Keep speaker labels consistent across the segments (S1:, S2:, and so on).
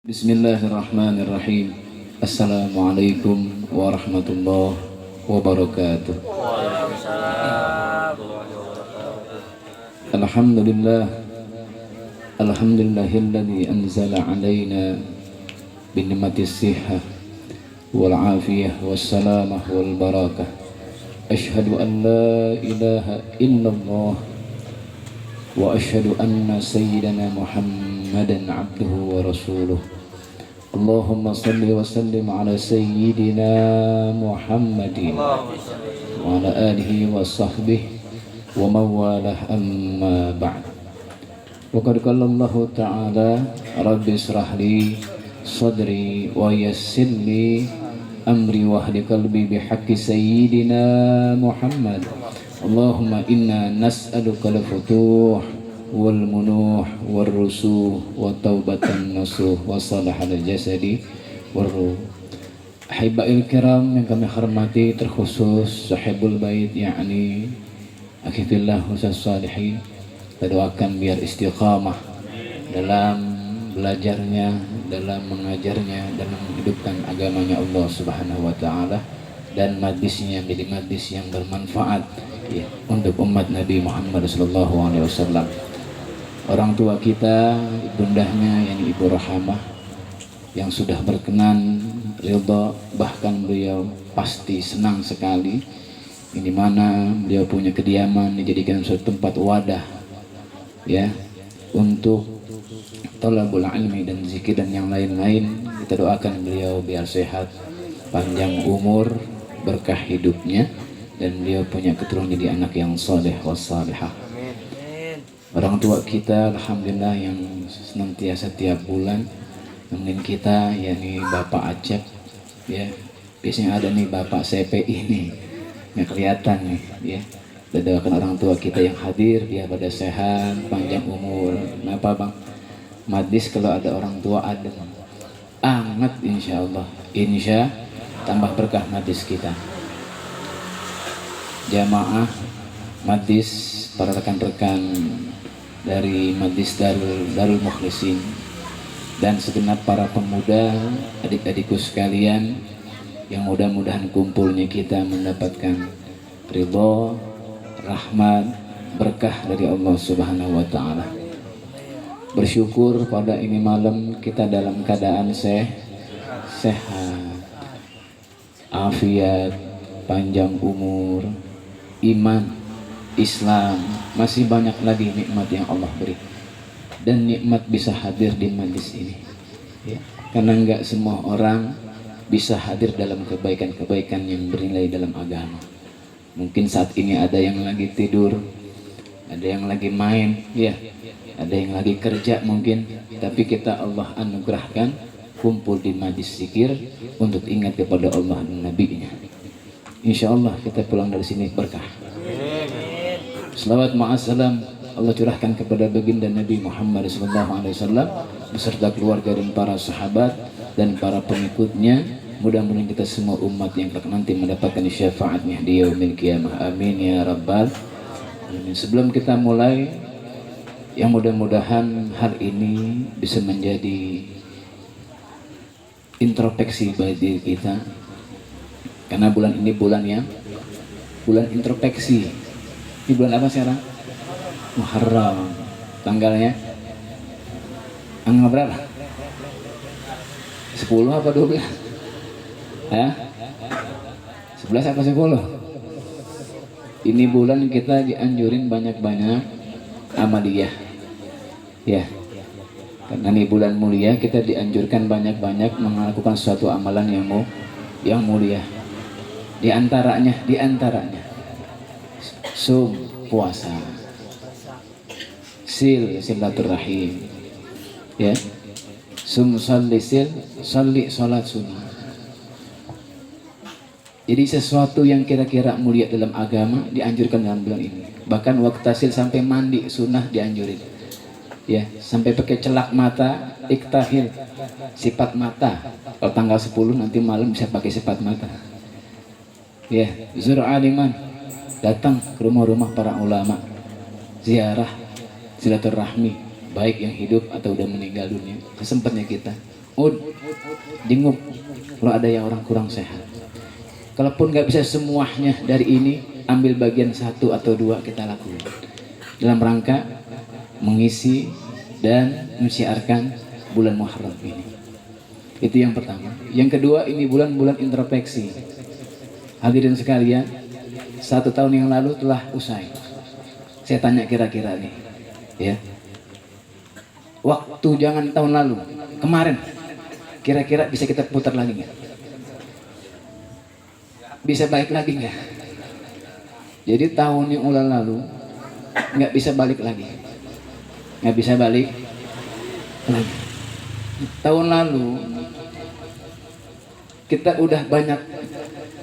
S1: Bismillahirrahmanirrahim. Assalamualaikum warahmatullahi wabarakatuh. Alhamdulillah. Alhamdulillahilladzi anzala alaina binni'matis sihhah wal afiyah wassalamah wal barakah. Asyhadu an la ilaha illallah wa asyhadu anna sayyidana Muhammadan abduhu wa rasuluh. Allahumma salli wa sallim ala sayyidina Muhammadin wa ala alihi wa sahbihi wa mawalah, amma ba'd. Wa qad qala Allah ta'ala rabbi israh li sadri wa yassir li amri wa hdi qalbi bihaqqi sayyidina Muhammad. Allahumma inna nas'aluka al-futuh wal munuh wal rusuh wa taubatan nasuh wa salahal jasadi wal ruh. Ahibba'il kiram yang kami hormati, terkhusus sahibul bait yakni akhifillah Ustaz Salihin, kita doakan biar istiqamah dalam belajarnya, dalam mengajarnya, dalam menghidupkan agamanya Allah Subhanahu wa taala, dan majlisnya menjadi majlis yang bermanfaat ya, untuk umat Nabi Muhammad sallallahu alaihi wasallam. Orang tua kita, ibundahnya yakni Ibu Rahamah, yang sudah berkenan ridha, bahkan beliau pasti senang sekali ini mana beliau punya kediaman dijadikan suatu tempat wadah ya untuk thalabul ilmi dan zikir dan yang lain-lain. Kita doakan beliau biar sehat, panjang umur, berkah hidupnya, dan beliau punya keturunan jadi anak yang saleh wassalihah. Orang tua kita alhamdulillah yang senantiasa tiap bulan nemenin kita, yakni Bapak Acep ya. Biasanya ada nih Bapak CPI nih, nggak kelihatan nih ya. Kita doakan orang tua kita yang hadir biar pada sehat, panjang umur. Kenapa Bang? Majlis kalau ada orang tua adem amat, insya Allah, tambah berkah majlis kita. Jamaah majlis, para rekan-rekan dari majlis Darul Mukhlisin, dan segenap para pemuda, adik-adikku sekalian, yang mudah-mudahan kumpulnya kita mendapatkan ridho, rahmat, berkah dari Allah Subhanahu wa taala. Bersyukur pada ini malam kita dalam keadaan sehat, afiat, panjang umur, iman, Islam, masih banyak lagi nikmat yang Allah beri, dan nikmat bisa hadir di majlis ini ya. Karena enggak semua orang bisa hadir dalam kebaikan-kebaikan yang bernilai dalam agama. Mungkin saat ini ada yang lagi tidur, ada yang lagi main ya, ada yang lagi kerja mungkin, tapi kita Allah anugerahkan kumpul di majlis zikir untuk ingat kepada Allah dan Nabi-Nya. Insya Allah kita pulang dari sini berkah. Selawat ma'assalam Allah curahkan kepada baginda Nabi Muhammad SAW beserta keluarga dan para sahabat dan para pengikutnya. Mudah-mudahan kita semua umat yang nanti mendapatkan syafaatnya di yaumil qiyamah. Amin ya rabbal alamin. Sebelum kita mulai, yang mudah-mudahan hal ini bisa menjadi introspeksi bagi diri kita, karena bulan ini bulan introspeksi. Ini bulan apa sekarang? Muharram. Tanggalnya tanggal berapa? 10 apa 12? Ya? 11 apa 10? Ini bulan kita dianjurin banyak-banyak amaliyah ya. Karena ini bulan mulia, kita dianjurkan banyak-banyak melakukan suatu amalan yang mulia. Di antaranya sum, puasa, silaturahim ya, salli salat sunnah. Jadi sesuatu yang kira-kira mulia dalam agama dianjurkan dalam bulan ini. Bahkan waktasil sampai mandi sunnah dianjurin ya, sampai pakai celak mata, iktahil, sifat mata. Kalau tanggal 10 nanti malam bisa pakai sifat mata ya. Zur aliman, datang ke rumah-rumah para ulama, ziarah, silaturahmi, baik yang hidup atau udah meninggal dunia. Kesempatnya kita jenguk kalau ada yang orang kurang sehat. Kalaupun nggak bisa semuanya dari ini, ambil bagian 1 atau 2 kita lakukan dalam rangka mengisi dan mensiarkan bulan Muharram ini. Itu yang pertama. Yang kedua, ini bulan-bulan introspeksi. Hadirin sekalian, 1 tahun yang lalu telah usai. Saya tanya kira-kira nih, ya, waktu jangan tahun lalu, kemarin, kira-kira bisa kita putar lagi nggak? Bisa balik lagi nggak? Jadi tahun yang lalu nggak bisa balik lagi, nggak bisa balik lagi. Tahun lalu kita udah banyak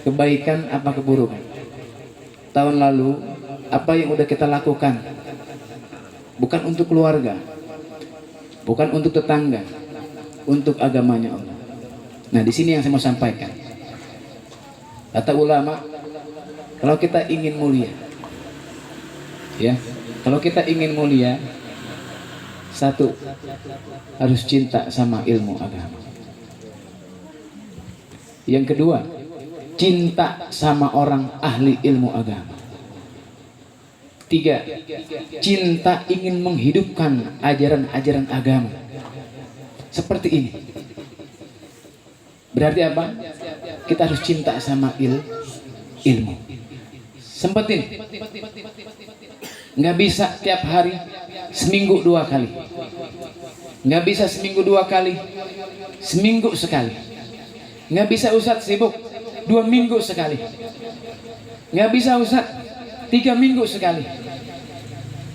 S1: kebaikan apa keburukan? Tahun lalu apa yang udah kita lakukan? Bukan untuk keluarga, bukan untuk tetangga, untuk agamanya Allah. Nah, di sini yang saya mau sampaikan. Kata ulama, kalau kita ingin mulia, ya, kalau kita ingin mulia, 1, harus cinta sama ilmu agama. Yang kedua, cinta sama orang ahli ilmu agama. 3, cinta ingin menghidupkan ajaran-ajaran agama. Seperti ini. Berarti apa? Kita harus cinta sama ilmu. Sempetin. Nggak bisa tiap hari, seminggu 2 kali. Nggak bisa seminggu 2 kali, seminggu sekali. Nggak bisa Ustadz sibuk 2 minggu sekali. Nggak bisa Ustadz 3 minggu sekali.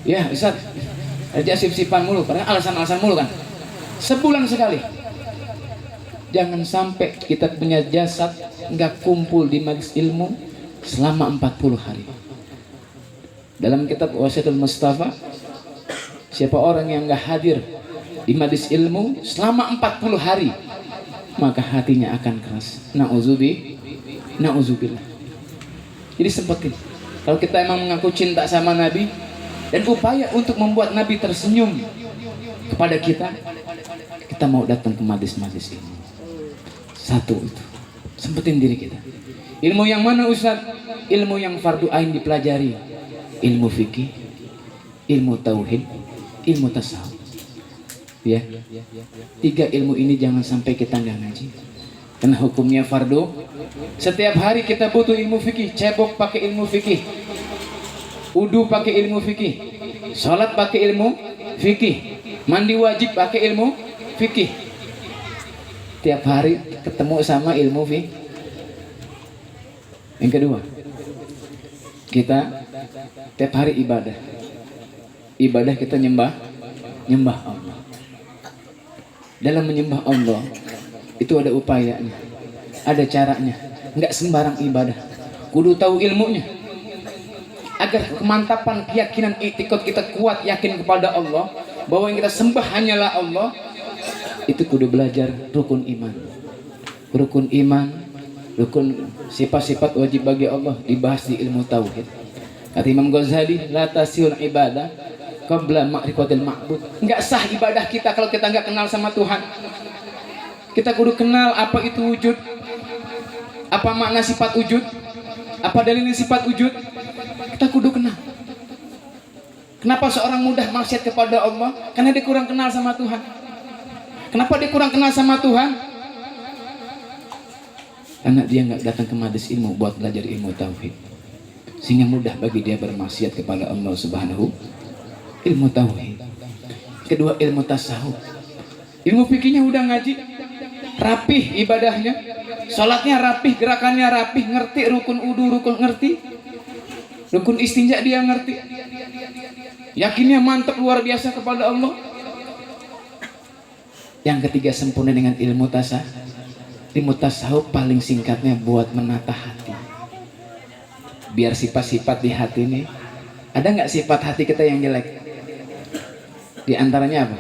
S1: Ya Ustadz, aja sip-sipan mulu, karena alasan-alasan mulu kan. Sebulan sekali. Jangan sampai kita punya jasad nggak kumpul di majelis ilmu selama 40 hari. Dalam kitab Wasiatul Mustafa, siapa orang yang nggak hadir di majelis ilmu selama 40 hari, maka hatinya akan keras. Na'udzubillah. Jadi sempetin. Kalau kita emang mengaku cinta sama Nabi dan upaya untuk membuat Nabi tersenyum kepada kita, kita mau datang ke majelis ilmu. 1 itu, sempetin diri kita. Ilmu yang mana Ustaz? Ilmu yang fardu ain dipelajari. Ilmu fikih, ilmu tauhid, ilmu tasawuf. Ya, 3 ilmu ini jangan sampai kita nggak ngaji. Karena hukumnya fardu. Setiap hari kita butuh ilmu fikih. Cebok pakai ilmu fikih, wudu pakai ilmu fikih, sholat pakai ilmu fikih, mandi wajib pakai ilmu fikih. Tiap hari ketemu sama ilmu fikih. Yang kedua, kita tiap hari ibadah. Ibadah kita nyembah Allah. Dalam menyembah Allah itu ada upayanya, ada caranya. Nggak sembarang ibadah, kudu tahu ilmunya. Agar kemantapan keyakinan i'tikad kita kuat, yakin kepada Allah bahwa yang kita sembah hanyalah Allah, itu kudu belajar rukun iman. Rukun iman, rukun sifat-sifat wajib bagi Allah dibahas di ilmu tauhid. Kata Imam Ghazali, la tasil ibadah qabla ma'rifatil ma'bud. Enggak sah ibadah kita kalau kita enggak kenal sama Tuhan. Kita kudu kenal apa itu wujud, apa makna sifat wujud, apa dalilnya sifat wujud. Kita kudu kenal. Kenapa seorang mudah maksiat kepada Allah? Karena dia kurang kenal sama Tuhan. Kenapa dia kurang kenal sama Tuhan? Karena dia nggak datang ke majelis ilmu buat belajar ilmu tauhid, sehingga mudah bagi dia bermaksiat kepada Allah Subhanahu. Ilmu tauhid. Kedua, ilmu tasawuf. Ilmu fikihnya udah ngaji, rapih ibadahnya, sholatnya rapih, gerakannya rapih, ngerti rukun wudu, rukun ngerti, rukun istinja dia ngerti, yakinnya mantap luar biasa kepada Allah. Yang ketiga, sempurna dengan ilmu tasawuf. Ilmu tasawuf paling singkatnya buat menata hati, biar sifat-sifat di hati ini, ada nggak sifat hati kita yang jelek? Di antaranya apa?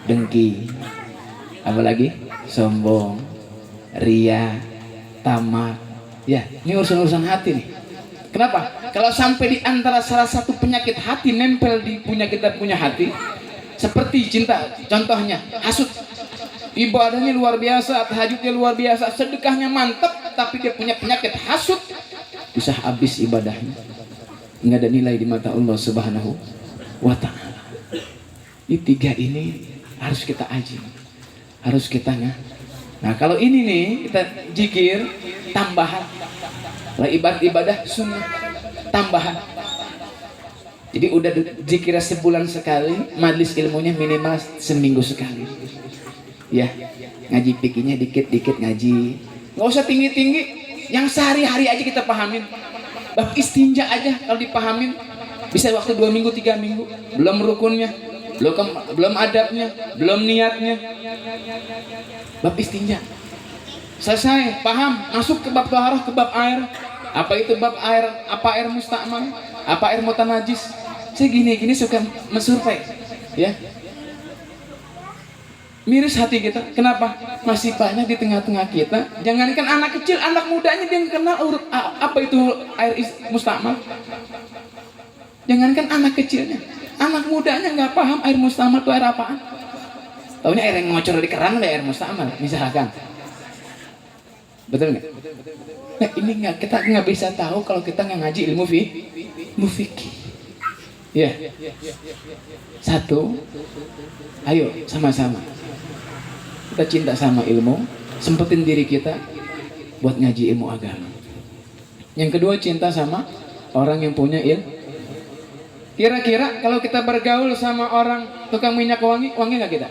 S1: Dengki, apalagi sombong, ria, tamak. Ya, ini urusan-urusan hati nih. Kenapa? Kalau sampai di antara salah satu penyakit hati nempel di kita punya hati, seperti cinta, contohnya hasut. ibadahnya luar biasa, tahajudnya luar biasa, sedekahnya mantap, tapi dia punya penyakit hasud, bisa habis ibadahnya, nggak ada nilai di mata Allah Subhanahu wa Ta'ala. Ini tiga ini harus kita aji, harus kita Nah kalau ini nih kita zikir tambahan, lah ibadah sunnah tambahan. Jadi udah zikir sebulan sekali, majelis ilmunya minimal seminggu sekali. Ya, ngaji pikirnya dikit-dikit ngaji, nggak usah tinggi-tinggi, yang sehari-hari aja kita pahamin. Bab istinja aja kalau dipahamin bisa waktu 2 minggu 3 minggu, belum rukunnya, belum adabnya, belum niatnya. Bab istinja selesai, paham, masuk ke bab taharah, ke bab air. Apa itu bab air? Apa air mustakmal? Apa air mutanajis? Saya gini suka mensurvei, ya. Miris hati kita. Kenapa? Masih banyak di tengah-tengah kita. Jangankan anak kecil, anak mudanya dia kenal urut apa itu air mustakmal. Jangankan anak kecilnya, anak mudanya nggak paham air mustakmal itu air apaan. Taunya air yang ngocor dari keran ada air mustakmal, misalkan. Betul nggak? Nah ini kita nggak bisa tahu kalau kita nggak ngaji ilmu fikih. Ya. Satu, ayo sama-sama kita cinta sama ilmu, sempetin diri kita buat ngaji ilmu agama. Yang kedua, cinta sama orang yang punya ilmu. Kira-kira kalau kita bergaul sama orang tukang minyak wangi nggak kita?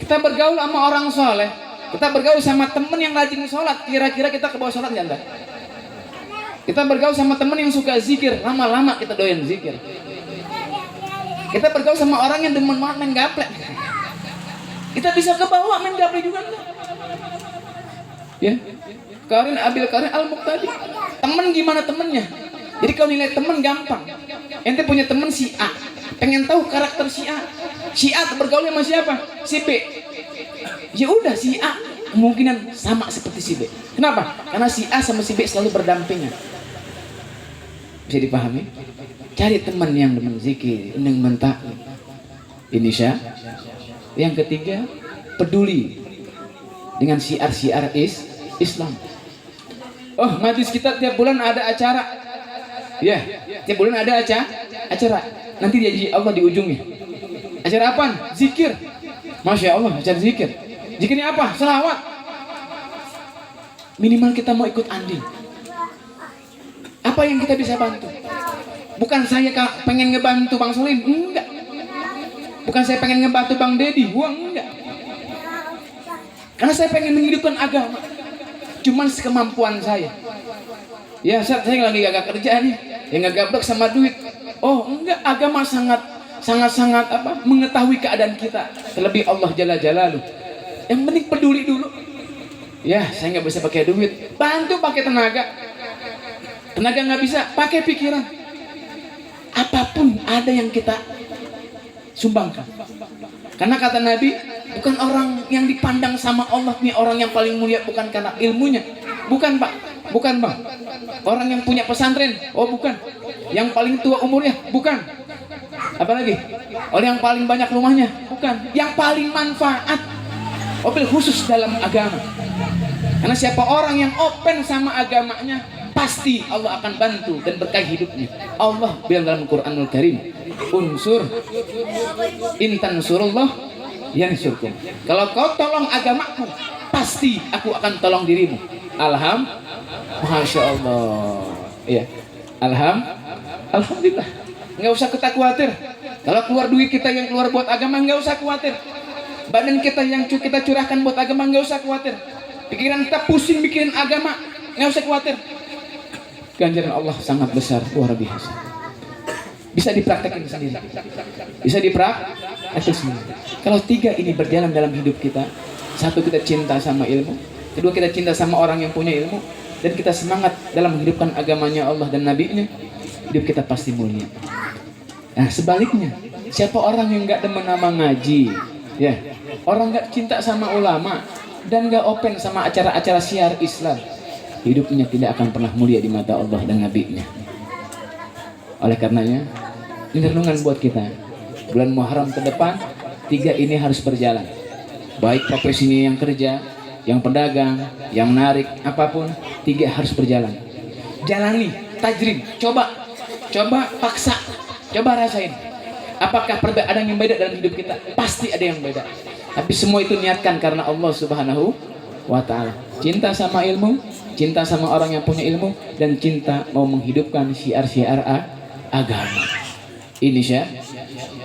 S1: Kita bergaul sama orang soleh, kita bergaul sama temen yang rajin sholat, kira-kira kita ke bawah sholat nggak anda? Kita bergaul sama temen yang suka zikir, lama-lama kita doyan zikir. Kita bergaul sama orang yang demen banget main gaplek, kita bisa ke bawah main gaplek juga enggak? Ya, Abil Karin Al-Muqtadi, temen gimana temennya? Jadi kalau nilai temen gampang. Ente punya temen si A, pengen tahu karakter si A. Si A bergaul sama siapa? Si B. Ya udah si A kemungkinan sama seperti si B. Kenapa? Karena si A sama si B selalu berdampingan. Bisa dipahami? Cari teman yang demen zikir, yang mentak. Ini Syah. Yang ketiga, peduli dengan syiar-syiar Islam. Oh, majlis kita tiap bulan ada acara. Ya, tiap bulan ada acara. Nanti janji Allah di ujungnya. Acara apa? Zikir. Masya Allah, acara zikir. Zikirnya apa? Selawat. Minimal kita mau ikut andil. Apa yang kita bisa bantu? Bukan saya pengen ngebantu Bang Solim, enggak. Bukan saya pengen ngebantu Bang Dedi, enggak. Karena saya pengen menghidupkan agama. Cuman sekemampuan saya. Ya, saya lagi gak kerja nih, yang gak gablek sama duit. Oh, enggak, agama sangat mengetahui keadaan kita. Terlebih Allah Jalla Jalaluhu. Yang penting peduli dulu. Ya, saya nggak bisa pakai duit, bantu pakai tenaga. Tenaga nggak bisa, pakai pikiran. Apapun ada yang kita sumbangkan. Karena kata Nabi, bukan orang yang dipandang sama Allah nih orang yang paling mulia bukan karena ilmunya. Bukan Pak, bukan Bang. Orang yang punya pesantren, oh bukan. Yang paling tua umurnya, bukan. Apalagi? Orang yang paling banyak rumahnya, bukan. Yang paling manfaat, mobil khusus dalam agama. Karena siapa orang yang open sama agamanya, pasti Allah akan bantu dan berkah hidupnya. Allah bilang dalam Quranul Karim, unsur intan surullah yansurkum. Kalau kau tolong agamaku, pasti aku akan tolong dirimu. Masya Allah. Ya, alhamdulillah. Nggak usah kita khawatir. Kalau keluar duit kita yang keluar buat agama, nggak usah khawatir. Badan kita yang kita curahkan buat agama, nggak usah khawatir. Pikiran kita pusing mikirin agama, nggak usah khawatir. Ganjaran Allah sangat besar, luar biasa. Bisa dipraktekkan sendiri. Bisa dipraktekkan sendiri. Kalau tiga ini berjalan dalam hidup kita, satu, kita cinta sama ilmu. Kedua, kita cinta sama orang yang punya ilmu. Dan kita semangat dalam menghidupkan agamanya Allah dan Nabi-Nya, hidup kita pasti mulia. Nah sebaliknya, siapa orang yang gak demen nama ngaji, ya, orang gak cinta sama ulama, dan gak open sama acara-acara syiar Islam, hidupnya tidak akan pernah mulia di mata Allah dan Nabi-Nya. Oleh karenanya, ini renungan buat kita. Bulan Muharram ke depan, tiga ini harus berjalan. baik profesinya yang kerja, yang pedagang, yang narik, apapun, 3 harus berjalan. Jalani, tajrim, coba paksa, coba rasain. Apakah perbedaan yang beda dalam hidup kita? Pasti ada yang beda. Tapi semua itu niatkan karena Allah Subhanahu wa Ta'ala. Cinta sama ilmu, cinta sama orang yang punya ilmu, dan cinta mau menghidupkan syiar-syiar agama. Insya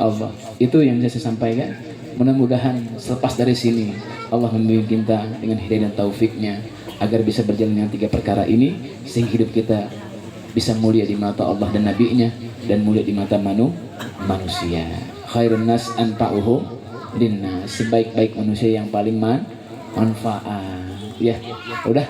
S1: Allah. Itu yang bisa saya sampaikan. Mudah-mudahan selepas dari sini Allah membimbing kita dengan hidayah dan taufiknya agar bisa berjalan dengan 3 perkara ini, sehingga hidup kita bisa mulia di mata Allah dan Nabi-Nya, dan mulia di mata manusia. Khairun nas anfa'uhum linnas, sebaik-baik manusia yang paling manfaat. Ya, udah.